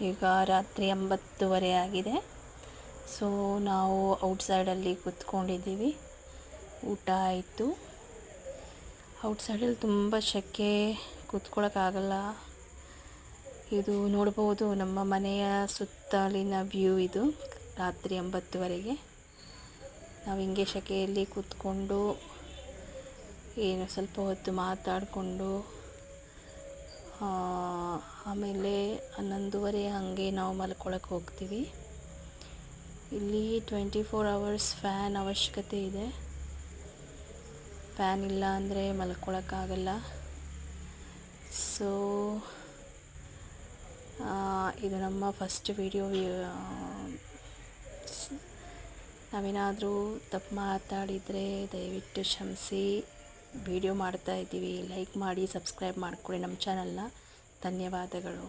ಈಗ ರಾತ್ರಿ 9:30 ಆಗಿದೆ. ಸೊ ನಾವು ಔಟ್ಸೈಡಲ್ಲಿ ಕೂತ್ಕೊಂಡಿದ್ದೀವಿ. ಊಟ ಆಯಿತು. ಔಟ್ಸೈಡಲ್ಲಿ ತುಂಬ ಸೆಕೆ, ಕೂತ್ಕೊಳ್ಳೋಕ್ಕಾಗಲ್ಲ. ಇದು ನೋಡ್ಬೋದು ನಮ್ಮ ಮನೆಯ ಸುತ್ತಲಿನ ವ್ಯೂ. ಇದು ರಾತ್ರಿ 9:30ಗೆ ನಾವು ಹಿಂಗೆ ಸೆಕೆಯಲ್ಲಿ ಕೂತ್ಕೊಂಡು ಏನು ಸ್ವಲ್ಪ ಹೊತ್ತು ಮಾತಾಡಿಕೊಂಡು ಆಮೇಲೆ 11:30 ಹಾಗೆ ನಾವು ಮಲ್ಕೊಳಕ್ಕೆ ಹೋಗ್ತೀವಿ. ಇಲ್ಲಿ 24 hours ಫ್ಯಾನ್ ಅವಶ್ಯಕತೆ ಇದೆ. ಫ್ಯಾನ್ ಇಲ್ಲ ಅಂದರೆ ಮಲ್ಕೊಳಕ್ಕಾಗಲ್ಲ. ಸೊ ಇದು ನಮ್ಮ ಫಸ್ಟ್ ವಿಡಿಯೋ. ನಾವೇನಾದರೂ ತಪ್ಪು ಮಾತಾಡಿದರೆ ದಯವಿಟ್ಟು ಕ್ಷಮಿಸಿ. ವಿಡಿಯೋ ಮಾಡ್ತಾಯಿದ್ದೀವಿ, ಲೈಕ್ ಮಾಡಿ, ಸಬ್ಸ್ಕ್ರೈಬ್ ಮಾಡಿಕೊಳ್ಳಿ ನಮ್ಮ ಚಾನಲ್ನ. ಧನ್ಯವಾದಗಳು.